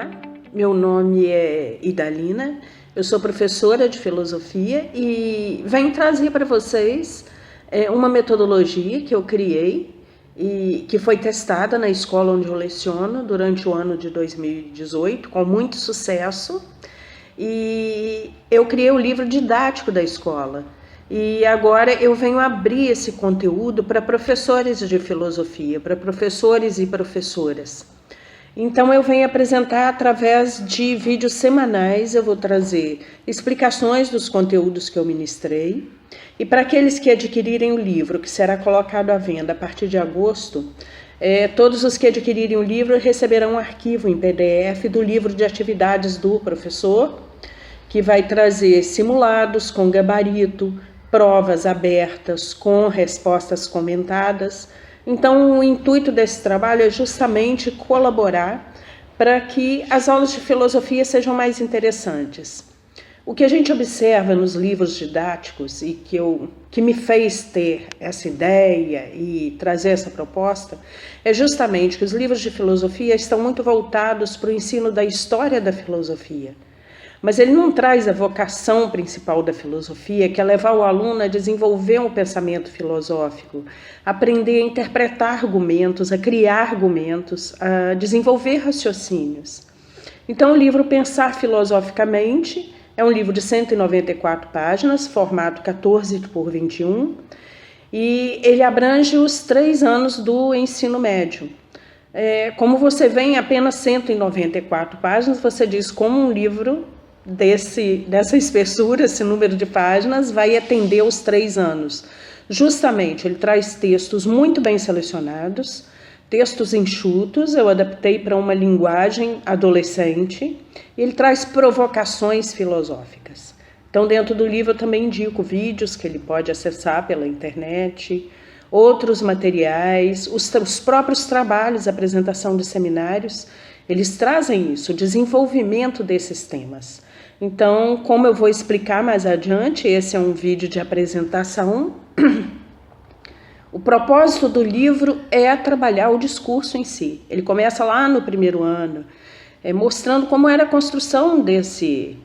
Olá, meu nome é Idalina, eu sou professora de filosofia e venho trazer para vocês uma metodologia que eu criei e que foi testada na escola onde eu leciono durante o ano de 2018 com muito sucesso. E eu criei o livro didático da escola. E agora eu venho abrir esse conteúdo para professores de filosofia, para professores e professoras. Então eu venho apresentar através de vídeos semanais, eu vou trazer explicações dos conteúdos que eu ministrei. E para aqueles que adquirirem o livro, que será colocado à venda a partir de agosto, todos os que adquirirem o livro receberão um arquivo em PDF do livro de atividades do professor, que vai trazer simulados com gabarito, provas abertas com respostas comentadas. Então, o intuito desse trabalho é justamente colaborar para que as aulas de filosofia sejam mais interessantes. O que a gente observa nos livros didáticos e que me fez ter essa ideia e trazer essa proposta é justamente que os livros de filosofia estão muito voltados para o ensino da história da filosofia. Mas ele não traz a vocação principal da filosofia, que é levar o aluno a desenvolver um pensamento filosófico, aprender a interpretar argumentos, a criar argumentos, a desenvolver raciocínios. Então, o livro Pensar Filosoficamente é um livro de 194 páginas, formato 14 por 21, e ele abrange os 3 anos do ensino médio. Como você vê em apenas 194 páginas, você diz como um livro dessa espessura, esse número de páginas, vai atender os 3 anos. Justamente, ele traz textos muito bem selecionados, textos enxutos, eu adaptei para uma linguagem adolescente, e ele traz provocações filosóficas. Então, dentro do livro eu também indico vídeos que ele pode acessar pela internet, outros materiais, os próprios trabalhos, apresentação de seminários, eles trazem isso, o desenvolvimento desses temas. Então, como eu vou explicar mais adiante, esse é um vídeo de apresentação. O propósito do livro é trabalhar o discurso em si. Ele começa lá no primeiro ano, mostrando como era a construção desse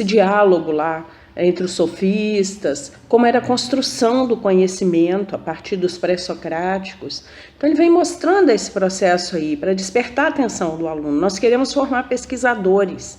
diálogo lá entre os sofistas, como era a construção do conhecimento a partir dos pré-socráticos. Então ele vem mostrando esse processo aí para despertar a atenção do aluno. Nós queremos formar pesquisadores,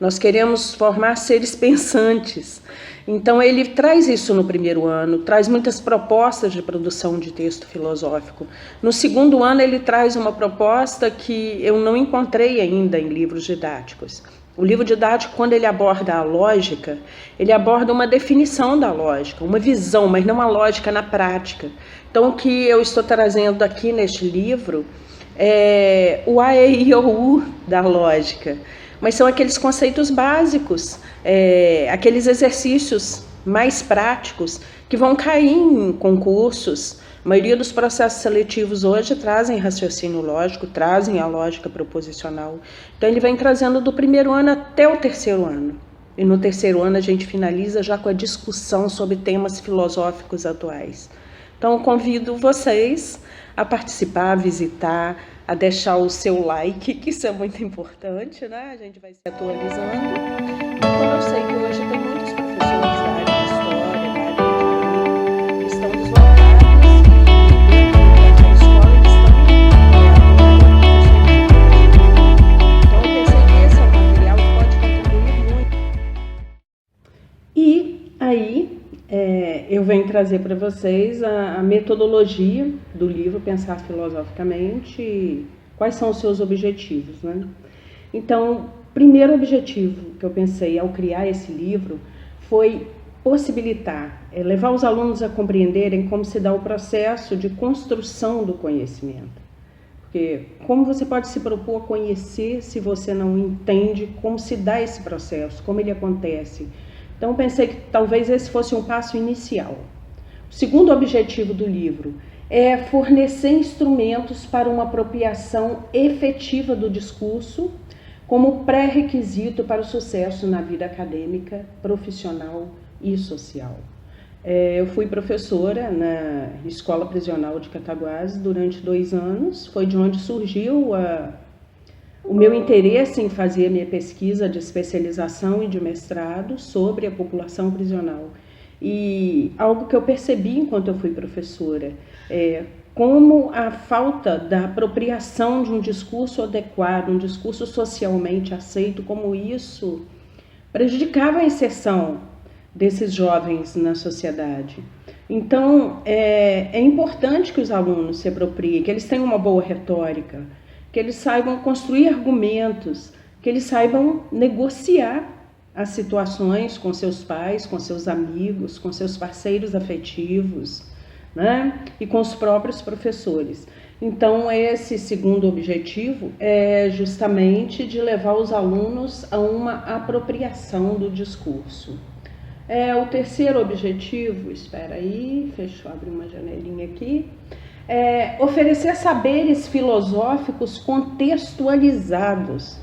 nós queremos formar seres pensantes. Então ele traz isso no primeiro ano, traz muitas propostas de produção de texto filosófico. No segundo ano ele traz uma proposta que eu não encontrei ainda em livros didáticos. O livro didático, quando ele aborda a lógica, ele aborda uma definição da lógica, uma visão, mas não a lógica na prática. Então, o que eu estou trazendo aqui neste livro é o A, E, I, O, U da lógica. Mas são aqueles conceitos básicos, aqueles exercícios mais práticos que vão cair em concursos. A maioria dos processos seletivos hoje trazem raciocínio lógico, trazem a lógica proposicional. Então ele vem trazendo do primeiro ano até o terceiro ano. E no terceiro ano a gente finaliza já com a discussão sobre temas filosóficos atuais. Então eu convido vocês a participar, a visitar, a deixar o seu like, que isso é muito importante, né? A gente vai se atualizando. E como eu sei que hoje tem muitos professores da área de história, da área de economia, que estão deslocados e dentro da escola eles estão então eu pensei que esse é um material que pode contribuir muito. E aí eu venho trazer para vocês a metodologia do livro Pensar Filosoficamente e quais são os seus objetivos, né? Então, o primeiro objetivo que eu pensei ao criar esse livro foi possibilitar, levar os alunos a compreenderem como se dá o processo de construção do conhecimento. Porque como você pode se propor a conhecer se você não entende como se dá esse processo, como ele acontece? Então, pensei que talvez esse fosse um passo inicial. O segundo objetivo do livro é fornecer instrumentos para uma apropriação efetiva do discurso como pré-requisito para o sucesso na vida acadêmica, profissional e social. Eu fui professora na Escola Prisional de Cataguases durante 2 anos, foi de onde surgiu o meu interesse em fazer a minha pesquisa de especialização e de mestrado sobre a população prisional. E algo que eu percebi enquanto eu fui professora é como a falta da apropriação de um discurso adequado, um discurso socialmente aceito, como isso prejudicava a inserção desses jovens na sociedade. Então, é importante que os alunos se apropriem, que eles tenham uma boa retórica, que eles saibam construir argumentos, que eles saibam negociar as situações com seus pais, com seus amigos, com seus parceiros afetivos, né? E com os próprios professores. Então, esse segundo objetivo é justamente de levar os alunos a uma apropriação do discurso. O terceiro objetivo, espera aí, deixa eu abrir uma janelinha aqui, oferecer saberes filosóficos contextualizados,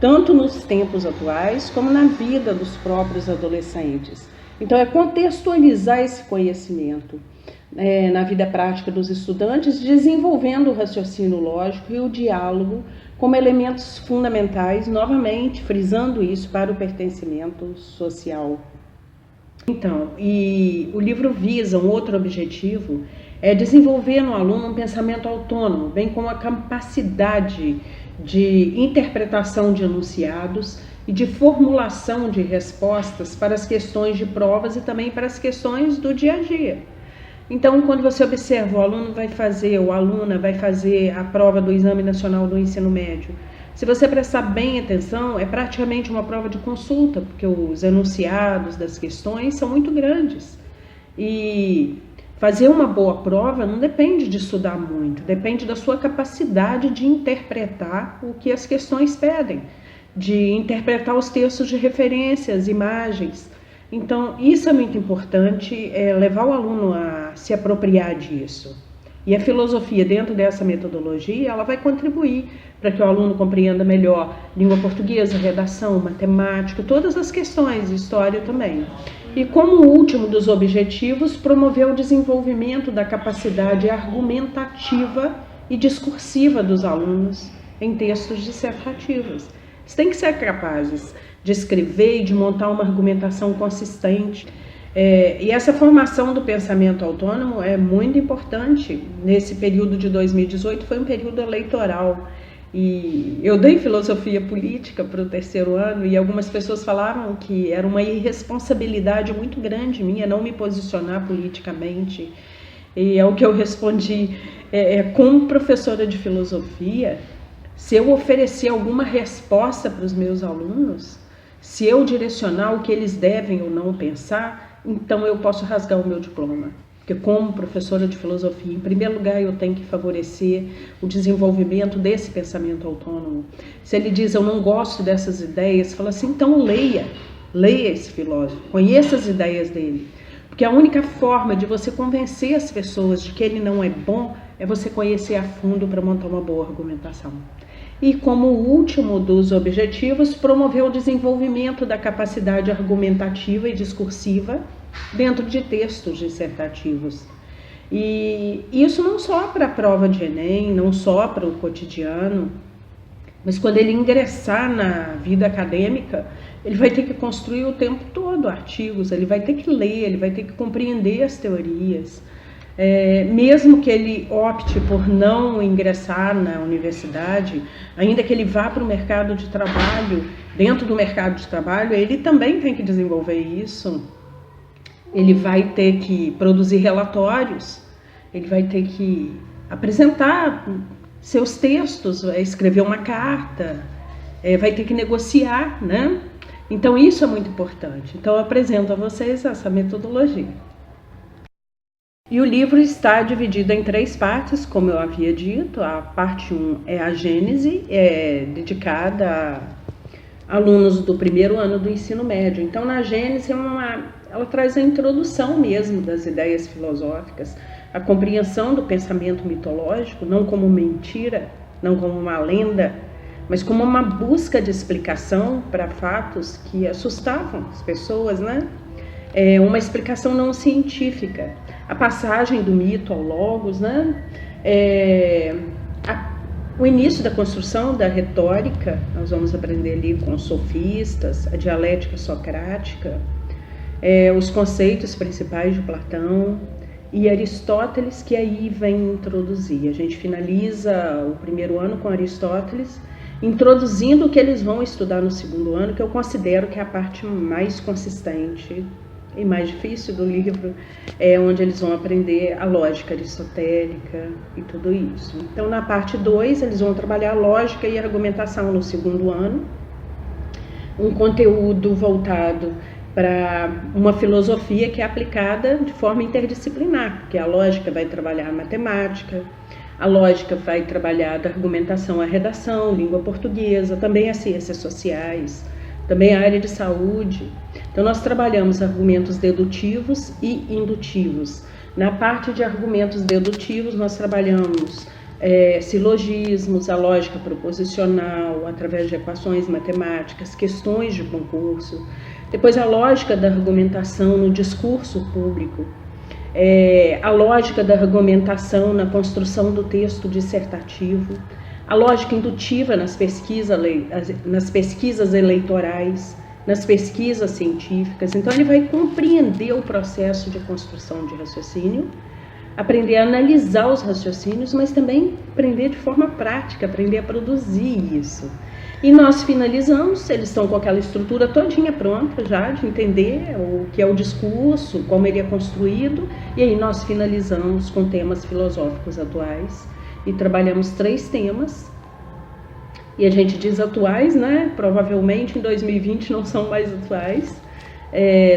tanto nos tempos atuais como na vida dos próprios adolescentes. Então, é contextualizar esse conhecimento na vida prática dos estudantes, desenvolvendo o raciocínio lógico e o diálogo como elementos fundamentais, novamente frisando isso para o pertencimento social. Então, e o livro visa um outro objetivo, é desenvolver no aluno um pensamento autônomo, bem como a capacidade de interpretação de enunciados e de formulação de respostas para as questões de provas e também para as questões do dia a dia. Então, quando você observa, o aluno vai fazer, ou a aluna vai fazer a prova do Exame Nacional do Ensino Médio, se você prestar bem atenção, é praticamente uma prova de consulta, porque os enunciados das questões são muito grandes. E fazer uma boa prova não depende de estudar muito, depende da sua capacidade de interpretar o que as questões pedem, de interpretar os textos de referência, as imagens. Então, isso é muito importante, levar o aluno a se apropriar disso. E a filosofia, dentro dessa metodologia, ela vai contribuir para que o aluno compreenda melhor língua portuguesa, redação, matemática, todas as questões, história também. E como último dos objetivos, promover o desenvolvimento da capacidade argumentativa e discursiva dos alunos em textos dissertativos. Eles têm que ser capazes de escrever e de montar uma argumentação consistente. E essa formação do pensamento autônomo é muito importante. Nesse período de 2018 foi um período eleitoral e eu dei filosofia política para o terceiro ano e algumas pessoas falaram que era uma irresponsabilidade muito grande minha não me posicionar politicamente. E é o que eu respondi, como professora de filosofia, se eu oferecer alguma resposta para os meus alunos, se eu direcionar o que eles devem ou não pensar, então eu posso rasgar o meu diploma. Porque como professora de filosofia, em primeiro lugar, eu tenho que favorecer o desenvolvimento desse pensamento autônomo. Se ele diz, eu não gosto dessas ideias, fala assim, então leia esse filósofo, conheça as ideias dele. Porque a única forma de você convencer as pessoas de que ele não é bom é você conhecer a fundo para montar uma boa argumentação. E como último dos objetivos, promover o desenvolvimento da capacidade argumentativa e discursiva dentro de textos dissertativos. E isso não só para a prova de Enem, não só para o cotidiano, mas quando ele ingressar na vida acadêmica, ele vai ter que construir o tempo todo artigos, ele vai ter que ler, ele vai ter que compreender as teorias. Mesmo que ele opte por não ingressar na universidade, ainda que ele vá para o mercado de trabalho, dentro do mercado de trabalho, ele também tem que desenvolver isso. Ele vai ter que produzir relatórios, ele vai ter que apresentar seus textos, escrever uma carta, vai ter que negociar, né? Então isso é muito importante. Então eu apresento a vocês essa metodologia. E o livro está dividido em 3 partes, como eu havia dito. A parte 1 é a Gênese, dedicada a alunos do primeiro ano do ensino médio. Então, na Gênese, ela traz a introdução mesmo das ideias filosóficas, a compreensão do pensamento mitológico, não como mentira, não como uma lenda, mas como uma busca de explicação para fatos que assustavam as pessoas, né? Uma explicação não científica. A passagem do mito ao logos, né? O início da construção da retórica, nós vamos aprender ali com os sofistas, a dialética socrática, os conceitos principais de Platão e Aristóteles, que aí vem introduzir. A gente finaliza o primeiro ano com Aristóteles, introduzindo o que eles vão estudar no segundo ano, que eu considero que é a parte mais consistente e mais difícil do livro, onde eles vão aprender a lógica aristotélica e tudo isso. Então, na parte 2, eles vão trabalhar a lógica e a argumentação no segundo ano, um conteúdo voltado para uma filosofia que é aplicada de forma interdisciplinar, porque a lógica vai trabalhar a matemática, a lógica vai trabalhar da argumentação à redação, língua portuguesa, também as ciências sociais, também a área de saúde. Então, nós trabalhamos argumentos dedutivos e indutivos. Na parte de argumentos dedutivos, nós trabalhamos silogismos, a lógica proposicional, através de equações matemáticas, questões de concurso. Depois, a lógica da argumentação no discurso público, a lógica da argumentação na construção do texto dissertativo, a lógica indutiva nas pesquisas eleitorais, nas pesquisas científicas. Então, ele vai compreender o processo de construção de raciocínio, aprender a analisar os raciocínios, mas também aprender de forma prática, aprender a produzir isso. E nós finalizamos, eles estão com aquela estrutura todinha pronta já, de entender o que é o discurso, como ele é construído, e aí nós finalizamos com temas filosóficos atuais, e trabalhamos 3 temas, e a gente diz atuais, né? Provavelmente em 2020 não são mais atuais.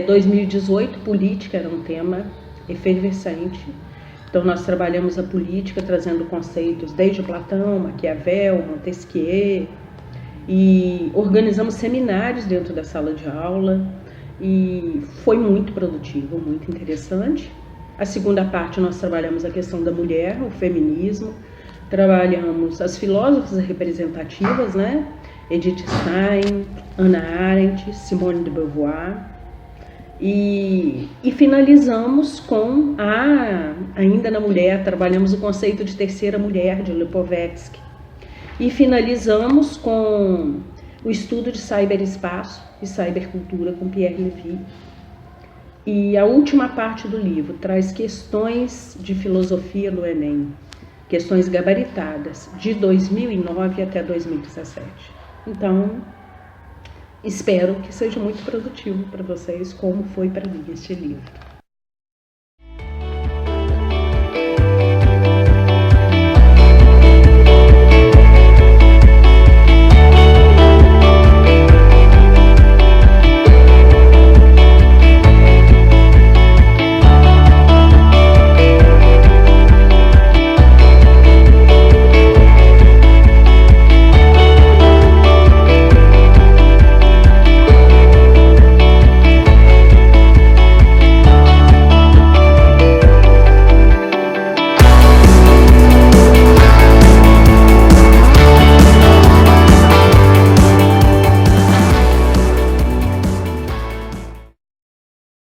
2018, política era um tema efervescente. Então, nós trabalhamos a política trazendo conceitos desde Platão, Maquiavel, Montesquieu, e organizamos seminários dentro da sala de aula, e foi muito produtivo, muito interessante. A segunda parte, nós trabalhamos a questão da mulher, o feminismo, trabalhamos as filósofas representativas, né? Edith Stein, Hannah Arendt, Simone de Beauvoir, e finalizamos com ainda na mulher, trabalhamos o conceito de terceira mulher, de Lipovetsky, e finalizamos com o estudo de cyberespaço e cybercultura com Pierre Levy. E a última parte do livro traz questões de filosofia do Enem, questões gabaritadas, de 2009 até 2017. Então, espero que seja muito produtivo para vocês, como foi para mim este livro.